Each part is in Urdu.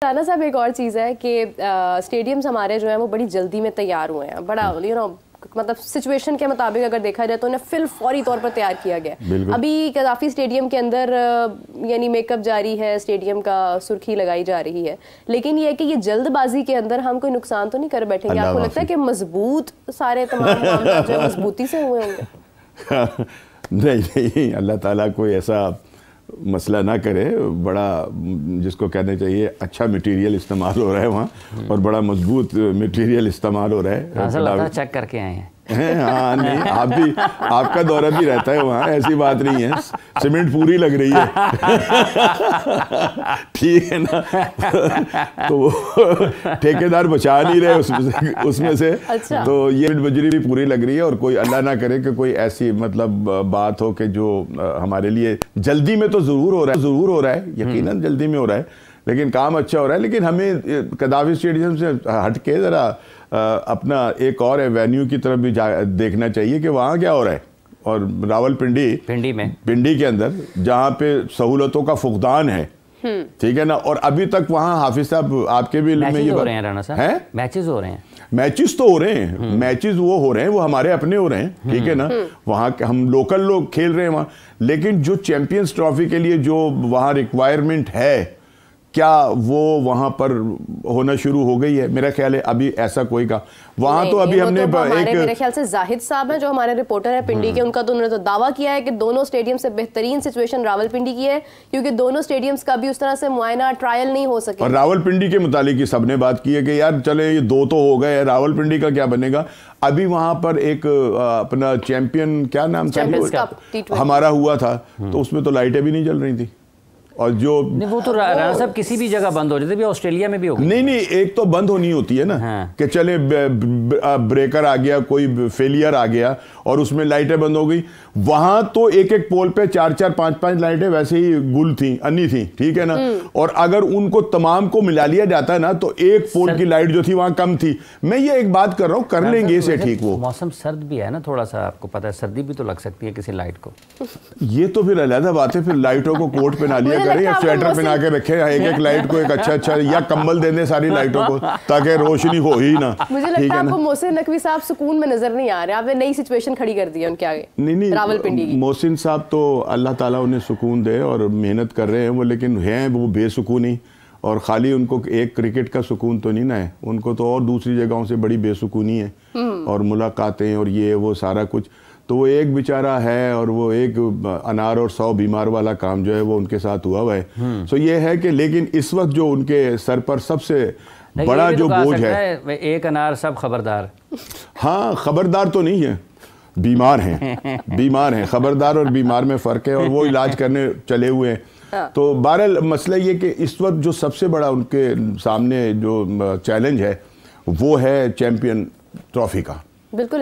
رانا صاحب ایک اور چیز ہے کہ اسٹیڈیمز ہمارے جو ہیں وہ بڑی جلدی میں تیار ہوئے ہیں، بڑا مطلب سچویشن کے مطابق اگر دیکھا جائے تو انہیں فوری طور پر تیار کیا گیا ہے۔ ابھی قذافی اسٹیڈیم کے اندر یعنی میک اپ جاری ہے، اسٹیڈیم کا سرخی لگائی جا رہی ہے، لیکن یہ ہے کہ یہ جلد بازی کے اندر ہم کوئی نقصان تو نہیں کر بیٹھیں گے؟ آپ کو لگتا ہے کہ مضبوط سارے تمام معاملات جو مضبوطی سے ہوئے ہوں گے؟ نہیں، اللہ تعالیٰ کوئی ایسا مسئلہ نہ کرے، بڑا جس کو کہنا چاہیے اچھا میٹیریل استعمال ہو رہا ہے وہاں، اور بڑا مضبوط میٹیریل استعمال ہو رہا ہے۔ چیک کر کے آئے ہیں؟ ہاں نہیں، آپ کا دورہ بھی رہتا ہے وہاں، ایسی بات نہیں ہے، سیمنٹ پوری لگ رہی ہے، ٹھیک ہے نا؟ تو وہ ٹھیکیدار بچا نہیں رہے اس میں سے، تو یہ بجری بھی پوری لگ رہی ہے، اور کوئی اللہ نہ کرے کہ کوئی ایسی مطلب بات ہو کہ جو ہمارے لیے جلدی میں تو ضرور ہو رہا ہے، یقیناً جلدی میں ہو رہا ہے، لیکن کام اچھا ہو رہا ہے۔ لیکن ہمیں قذافی اسٹیڈیم سے ہٹ کے ذرا اپنا ایک اور ایوینیو کی طرف بھی دیکھنا چاہیے کہ وہاں کیا ہو رہا ہے، اور راول پنڈی کے اندر جہاں پہ سہولتوں کا فقدان ہے، ٹھیک ہے نا، اور ابھی تک وہاں حافظ صاحب آپ کے بھی علم میں یہ ہو رہے ہیں رانا صاحب، میچز ہو رہے ہیں، میچز تو ہو رہے ہیں، میچز وہ ہو رہے ہیں، وہ ہمارے اپنے ہو رہے ہیں، ٹھیک ہے نا، وہاں ہم لوکل لوگ کھیل رہے ہیں وہاں، لیکن جو چیمپئنز ٹرافی کے لیے جو وہاں ریکوائرمنٹ ہے، کیا وہ وہاں پر ہونا شروع ہو گئی ہے؟ میرا خیال ہے ابھی ایسا کوئی کا وہاں تو ابھی ہم نے میرے خیال سے زاہد صاحب ہیں جو ہمارے رپورٹر ہیں پنڈی کے، ان کا تو انہوں نے تو دعویٰ کیا ہے کہ دونوں اسٹیڈیم سے بہترین سچویشن راول پنڈی کی ہے، کیونکہ دونوں اسٹیڈیمز کا بھی اس طرح سے معائنہ ٹرائل نہیں ہو سکے۔ اور راول پنڈی کے متعلق سب نے بات کی ہے کہ یار چلے یہ دو تو ہو گئے، راول پنڈی کا کیا بنے گا؟ ابھی وہاں پر ایک اپنا چیمپئن کیا نام تھا ہمارا ہوا تھا، تو اس میں تو لائٹیں بھی نہیں جل رہی تھی، اور جو وہ تو رانا صاحب کسی بھی جگہ بند ہو جاتے، بھی آسٹریلیا میں بھی ہو گئی۔ نہیں، ایک تو بند ہونی ہوتی ہے نا کہ چلے بریکر آ گیا، کوئی فیلئر آ گیا اور اس میں لائٹیں بند ہو گئی، وہاں تو ایک پول پہ 4 5 لائٹیں ویسے ہی گل تھیں، انی تھیں، ٹھیک ہے نا، اور اگر ان کو تمام کو ملا لیا جاتا نا تو ایک پول کی لائٹ جو تھی وہاں کم تھی۔ میں یہ ایک بات کر رہا ہوں، کر لیں گے اسے ٹھیک۔ وہ موسم سرد بھی ہے نا تھوڑا سا، آپ کو پتہ ہے سردی بھی تو لگ سکتی ہے کسی لائٹ کو۔ یہ تو پھر علیحدہ بات ہے، پھر لائٹوں کو کوٹ پہنا لیا کریں یا سویٹر پہنا کے رکھیں، ایک لائٹ کو ایک اچھا یا کمبل دے دیں ساری لائٹوں کو تاکہ روشنی ہو ہی نہ۔ مجھے لگتا ہے آپ کو محسن نقوی صاحب سکون میں نظر نہیں آ رہے، آپ نے نئی سچویشن کھڑی کر دی ہے ان کے آگے۔ نہیں، محسن صاحب تو اللہ تعالیٰ انہیں سکون دے اور محنت کر رہے ہیں وہ، لیکن ہیں وہ بے سکونی، اور خالی ان کو ایک کرکٹ کا سکون تو نہیں نا ہے، ان کو تو اور دوسری جگہوں سے بڑی بے سکونی ہے، اور ملاقاتیں اور یہ وہ سارا کچھ، تو وہ ایک بیچارہ ہے، اور وہ ایک انار اور 100 بیمار والا کام جو ہے وہ ان کے ساتھ ہوا ہے۔ سو یہ ہے کہ لیکن اس وقت جو ان کے سر پر سب سے بڑا جو بوجھ ہے، ایک انار سب خبردار، ہاں خبردار تو نہیں ہے، بیمار ہیں، خبردار اور بیمار میں فرق ہے، اور وہ علاج کرنے چلے ہوئے ہیں۔ تو بہرحال مسئلہ یہ کہ اس وقت جو سب سے بڑا ان کے سامنے جو چیلنج ہے وہ ہے چیمپئن ٹرافی کا۔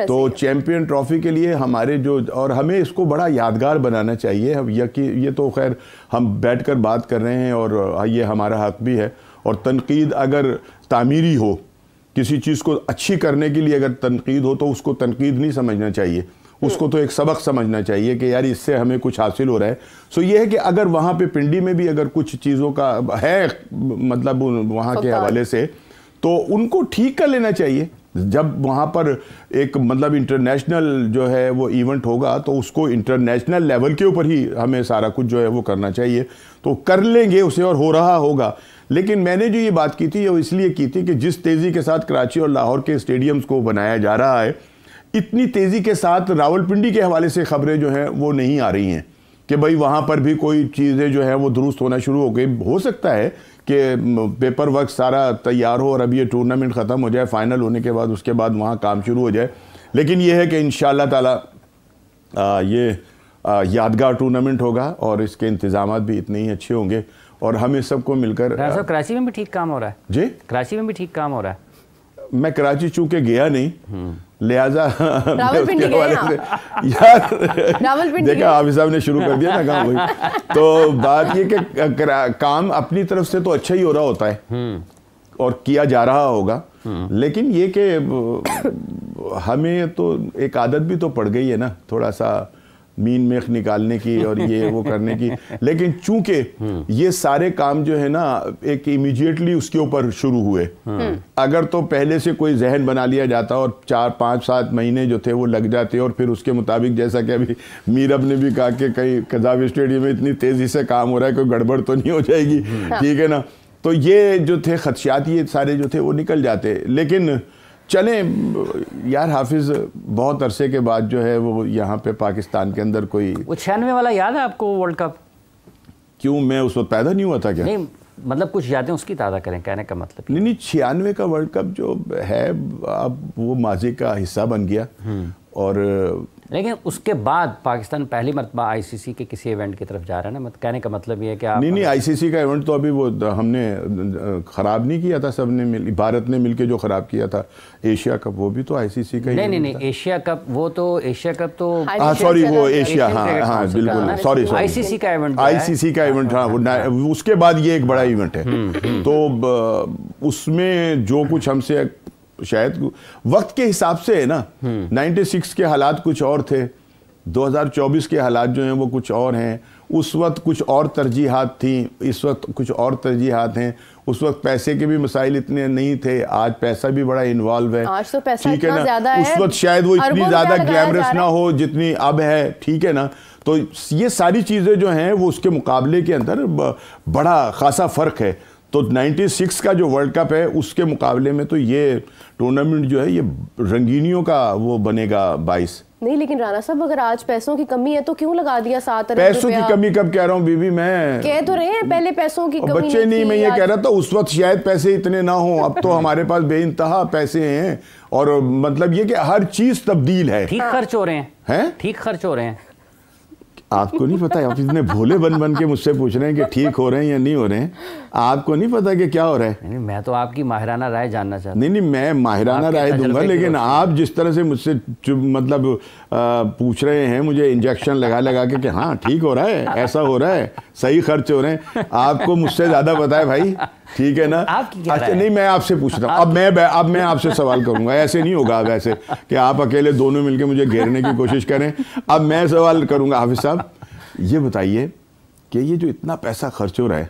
تو چیمپئن ٹرافی کے لیے ہمارے جو، اور ہمیں اس کو بڑا یادگار بنانا چاہیے، یہ تو خیر ہم بیٹھ کر بات کر رہے ہیں اور یہ ہمارا حق بھی ہے، اور تنقید اگر تعمیری ہو، کسی چیز کو اچھی کرنے کے لیے اگر تنقید ہو تو اس کو تنقید نہیں سمجھنا چاہیے، اس کو تو ایک سبق سمجھنا چاہیے کہ یار اس سے ہمیں کچھ حاصل ہو رہا ہے۔ سو یہ ہے کہ اگر وہاں پہ پنڈی میں بھی اگر کچھ چیزوں کا ہے مطلب وہاں کے حوالے سے، تو ان کو ٹھیک کر لینا چاہیے۔ جب وہاں پر ایک مطلب انٹرنیشنل جو ہے وہ ایونٹ ہوگا تو اس کو انٹرنیشنل لیول کے اوپر ہی ہمیں سارا کچھ جو ہے وہ کرنا چاہیے، تو کر لیں گے اسے، اور ہو رہا ہوگا۔ لیکن میں نے جو یہ بات کی تھی وہ اس لیے کی تھی کہ جس تیزی کے ساتھ کراچی اور لاہور کے اسٹیڈیمز کو بنایا جا رہا ہے، اتنی تیزی کے ساتھ راول پنڈی کے حوالے سے خبریں جو ہیں وہ نہیں آ رہی ہیں کہ بھئی وہاں پر بھی کوئی چیزیں جو ہیں وہ درست ہونا شروع ہو گئی۔ ہو سکتا ہے کہ پیپر ورک سارا تیار ہو اور ابھی یہ ٹورنامنٹ ختم ہو جائے، فائنل ہونے کے بعد اس کے بعد وہاں کام شروع ہو جائے، لیکن یہ ہے کہ انشاءاللہ تعالی یہ یادگار ٹورنامنٹ ہوگا، اور اس کے انتظامات بھی اتنے ہی اچھے ہوں گے، اور ہمیں سب کو مل کر۔ کراچی میں بھی ٹھیک کام ہو رہا ہے؟ جی کراچی میں بھی ٹھیک کام ہو رہا ہے؟ میں کراچی چونکہ گیا نہیں، لہٰذا راولپنڈی دیکھا حافظ صاحب نے شروع کر دیا نا کام، تو بات یہ کہ کام اپنی طرف سے تو اچھا ہی ہو رہا ہوتا ہے اور کیا جا رہا ہوگا، لیکن یہ کہ ہمیں تو ایک عادت بھی تو پڑ گئی ہے نا، تھوڑا سا مین میخ نکالنے کی اور یہ وہ کرنے کی. لیکن چونکہ یہ سارے کام جو ہے نا ایک امیجیٹلی اس کے اوپر شروع ہوئے, اگر تو پہلے سے کوئی ذہن بنا لیا جاتا اور 4 5 7 مہینے جو تھے وہ لگ جاتے اور پھر اس کے مطابق, جیسا کہ ابھی میرب نے بھی کہا کہ کئی قذافی اسٹیڈیم میں اتنی تیزی سے کام ہو رہا ہے کوئی گڑبڑ تو نہیں ہو جائے گی, ٹھیک ہے نا, تو یہ جو تھے خدشات یہ سارے جو تھے وہ نکل جاتے. لیکن چلیں یار, حافظ بہت عرصے کے بعد جو ہے وہ یہاں پہ پاکستان کے اندر کوئی, وہ 96 والا یاد ہے آپ کو ورلڈ کپ؟ کیوں, میں اس وقت پیدا نہیں ہوا تھا کیا؟ نہیں مطلب کچھ یادیں اس کی تازہ کریں, کہنے کا مطلب. نہیں 96 کا ورلڈ کپ جو ہے اب وہ ماضی کا حصہ بن گیا. اور لیکن اس کے بعد پاکستان پہلی مرتبہ آئی سی سی کے کسی ایونٹ کی طرف جا رہا ہے نا, کہنے کا مطلب یہ ہے کہ نہیں آئی سی سی کا ایونٹ تو ابھی وہ ہم نے خراب نہیں کیا تھا, سب نے بھارت نے مل کے جو خراب کیا تھا. ایشیا کپ وہ بھی تو آئی سی سی کا نہیں نہیں ایشیا کپ, وہ تو ایشیا کپ تو سوری وہ ایشیا, ہاں بالکل سوری آئی سی سی کا ایونٹ, آئی سی سی کا ایونٹ, ہاں اس کے بعد یہ ایک بڑا ایونٹ ہے. تو اس میں جو کچھ ہم سے شاید وقت کے حساب سے ہے نا, 96 کے حالات کچھ اور تھے, 2024 کے حالات جو ہیں وہ کچھ اور ہیں. اس وقت کچھ اور ترجیحات تھیں, اس وقت کچھ اور ترجیحات ہیں. اس وقت پیسے کے بھی مسائل اتنے نہیں تھے, آج پیسہ بھی بڑا انوالو ہے, آج تو پیسہ ٹھیک ہے نا. اس وقت شاید وہ اتنی زیادہ گلیمرس نہ ہو جتنی اب ہے, ٹھیک ہے نا. تو یہ ساری چیزیں جو ہیں وہ اس کے مقابلے کے اندر بڑا خاصا فرق ہے. تو 96 کا جو ورلڈ کپ ہے اس کے مقابلے میں تو یہ ٹورنامنٹ جو ہے یہ رنگینیوں کا وہ بنے گا باعث. نہیں لیکن رانا صاحب اگر آج پیسوں کی کمی ہے تو کیوں لگا دیا 7 ارب پیسوں کی کمی کب کہہ رہا ہوں بی بی, میں کہہ تو رہے ہیں پہلے پیسوں کی کمی بچے نہیں, میں یہ کہہ رہا تھا اس وقت شاید پیسے اتنے نہ ہوں, اب تو ہمارے پاس بے انتہا پیسے ہیں. اور مطلب یہ کہ ہر چیز تبدیل ہے, ٹھیک خرچ ہو رہے ہیں, ٹھیک خرچ ہو رہے ہیں. آپ کو نہیں پتا, آپ اتنے بھولے بن کے مجھ سے پوچھ رہے ہیں کہ ٹھیک ہو رہے ہیں یا نہیں ہو رہے ہیں, آپ کو نہیں پتا کہ کیا ہو رہا ہے. نہیں میں تو آپ کی ماہرانہ رائے جاننا چاہتا ہوں. نہیں میں ماہرانہ رائے دوں گا, لیکن آپ جس طرح سے مجھ سے مطلب پوچھ رہے ہیں مجھے انجیکشن لگا کے کہ ہاں ٹھیک ہو رہا ہے, ایسا ہو رہا ہے, صحیح خرچ ہو رہے ہیں, آپ کو مجھ سے زیادہ پتا ہے بھائی, ٹھیک ہے نا. اچھا نہیں میں آپ سے پوچھ رہا ہوں, اب میں آپ سے سوال کروں گا, ایسے نہیں ہوگا ویسے کہ آپ اکیلے دونوں مل کے مجھے گھیرنے کی کوشش کریں. اب میں سوال کروں گا, حافظ صاحب یہ بتائیے کہ یہ جو اتنا پیسہ خرچ ہو رہا ہے,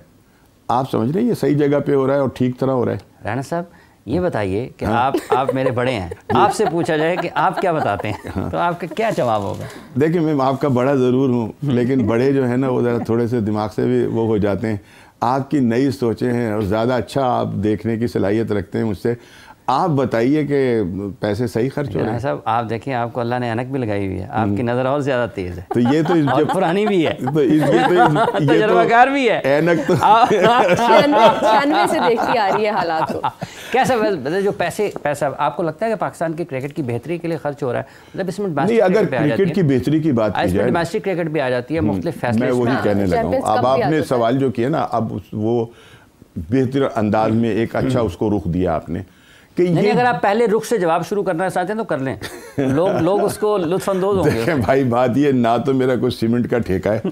آپ سمجھ رہے ہیں یہ صحیح جگہ پہ ہو رہا ہے اور ٹھیک طرح ہو رہا ہے؟ رانا صاحب یہ بتائیے کہ آپ میرے بڑے ہیں, آپ سے پوچھا جائے کہ آپ کیا بتاتے ہیں تو آپ کا کیا جواب ہوگا؟ دیکھیں میں آپ کا بڑا ضرور ہوں, لیکن بڑے جو ہیں نا وہ ذرا تھوڑے سے دماغ سے بھی وہ ہو جاتے ہیں. آپ کی نئی سوچیں ہیں اور زیادہ اچھا آپ دیکھنے کی صلاحیت رکھتے ہیں مجھ سے. آپ بتائیے کہ پیسے صحیح خرچ ہو رہے ہیں؟ صاحب آپ دیکھیں آپ کو اللہ نے اینک بھی لگائی ہوئی ہے, آپ کی نظر اور زیادہ تیز ہے, تو یہ تو اور پرانی بھی ہے, یہ تجربہ کار بھی ہے, اینک تو 96 سے دیکھتی آ رہی ہے حالات کو. کیسا جو پیسہ آپ کو لگتا ہے کہ پاکستان کی کرکٹ کی بہتری کے لیے خرچ ہو رہا ہے؟ مطلب اس میں اگر کرکٹ کی بہتری کی بات کی جائے, ڈومیسٹک کرکٹ بھی آ جاتی ہے, مختلف فیصلے. میں وہی کہنے لگا ہوں, اب آپ نے سوال جو کیا نا, اب وہ بہتر انداز میں ایک اچھا اس کو رخ دیا آپ نے کہ نہیں, اگر آپ پہلے رخ سے جواب شروع کرنا چاہتے ہیں تو کر لیں, لوگ اس کو لطف اندوز ہوں گے. دیکھیں بھائی بات یہ, نہ تو میرا کوئی سیمنٹ کا ٹھیکہ ہے,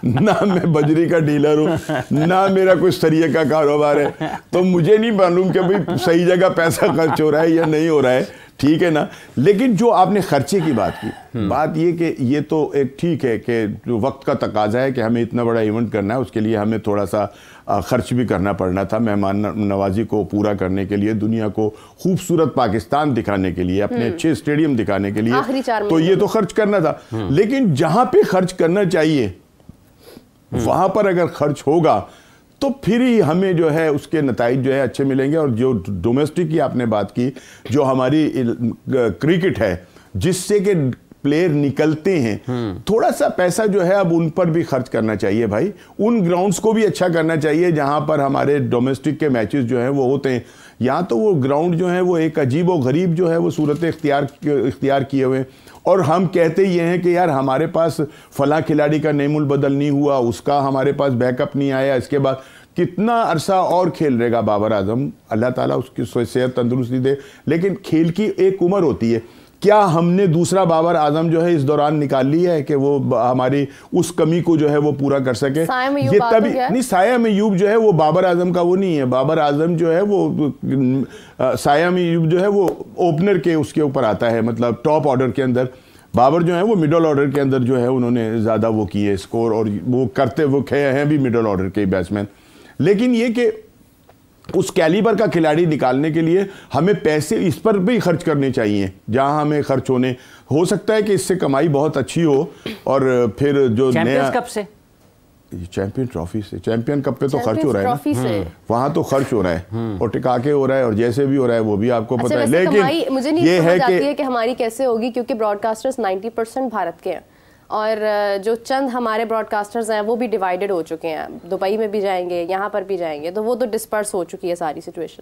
نہ میں بجری کا ڈیلر ہوں, نہ میرا کوئی سریے کا کاروبار ہے, تو مجھے نہیں معلوم کہ بھائی صحیح جگہ پیسہ خرچ ہو رہا ہے یا نہیں ہو رہا ہے, ٹھیک ہے نا. لیکن جو آپ نے خرچے کی بات کی, بات یہ کہ یہ تو ایک ٹھیک ہے کہ جو وقت کا تقاضا ہے کہ ہمیں اتنا بڑا ایونٹ کرنا ہے, اس کے لیے ہمیں تھوڑا سا خرچ بھی کرنا پڑنا تھا مہمان نوازی کو پورا کرنے کے لیے, دنیا کو خوبصورت پاکستان دکھانے کے لیے, اپنے اچھے اسٹیڈیم دکھانے کے لیے, تو یہ تو خرچ کرنا تھا. لیکن جہاں پہ خرچ کرنا چاہیے وہاں پر اگر خرچ ہوگا تو پھر ہی ہمیں جو ہے اس کے نتائج جو ہے اچھے ملیں گے. اور جو ڈومیسٹک کی آپ نے بات کی, جو ہماری کرکٹ ہے جس سے کہ پلیئر نکلتے ہیں, تھوڑا سا پیسہ جو ہے اب ان پر بھی خرچ کرنا چاہیے بھائی. ان گراؤنڈز کو بھی اچھا کرنا چاہیے جہاں پر ہمارے ڈومیسٹک کے میچز جو ہیں وہ ہوتے ہیں. یہاں تو وہ گراؤنڈ جو ہیں وہ ایک عجیب و غریب جو ہے وہ صورت اختیار کیے ہوئے, اور ہم کہتے یہ ہیں کہ یار ہمارے پاس فلاں کھلاڑی کا نیم البدل نہیں ہوا, اس کا ہمارے پاس بیک اپ نہیں آیا, اس کے بعد کتنا عرصہ اور کھیل رہے گا بابر اعظم, اللہ تعالیٰ اس کی صحت تندرستی دے. لیکن کھیل کی ایک عمر ہوتی ہے, کیا ہم نے دوسرا بابر اعظم جو ہے اس دوران نکال لیا ہے کہ وہ ہماری اس کمی کو جو ہے وہ پورا کر سکے؟ یہ تبھی نہیں, سایہ میوب جو ہے وہ بابر اعظم کا وہ نہیں ہے. بابر اعظم جو ہے وہ سایہ میوب جو ہے وہ اوپنر کے اس کے اوپر آتا ہے, مطلب ٹاپ آرڈر کے اندر. بابر جو ہیں وہ مڈل آرڈر کے اندر جو ہے انہوں نے زیادہ وہ کیے اسکور، اور وہ کرتے وہ ہیں بھی مڈل آرڈر کے بیٹسمین. لیکن یہ کہ اس کیلیبر کا کھلاڑی نکالنے کے لیے ہمیں پیسے اس پر بھی خرچ کرنے چاہیے جہاں ہمیں خرچ ہونے. ہو سکتا ہے کہ اس سے کمائی بہت اچھی ہو، اور پھر جو نیا کپ سے چیمپئن ٹرافی سے، چیمپئن کپ پہ تو خرچ ہو رہا ہے نا، وہاں تو خرچ ہو رہا ہے اور ٹکا کے ہو رہا ہے، اور جیسے بھی ہو رہا ہے وہ بھی آپ کو پتہ ہے. لیکن مجھے نہیں سمجھ آتی ہے کہ ہماری کیسے ہوگی، کیونکہ براڈ کاسٹرز 90% بھارت کے ہیں، اور جو چند ہمارے براڈ کاسٹرز ہیں وہ بھی ڈیوائیڈڈ ہو چکے ہیں، دبئی میں بھی جائیں گے، یہاں پر بھی جائیں گے، تو وہ تو ڈسپرس ہو چکی ہے ساری سچویشن.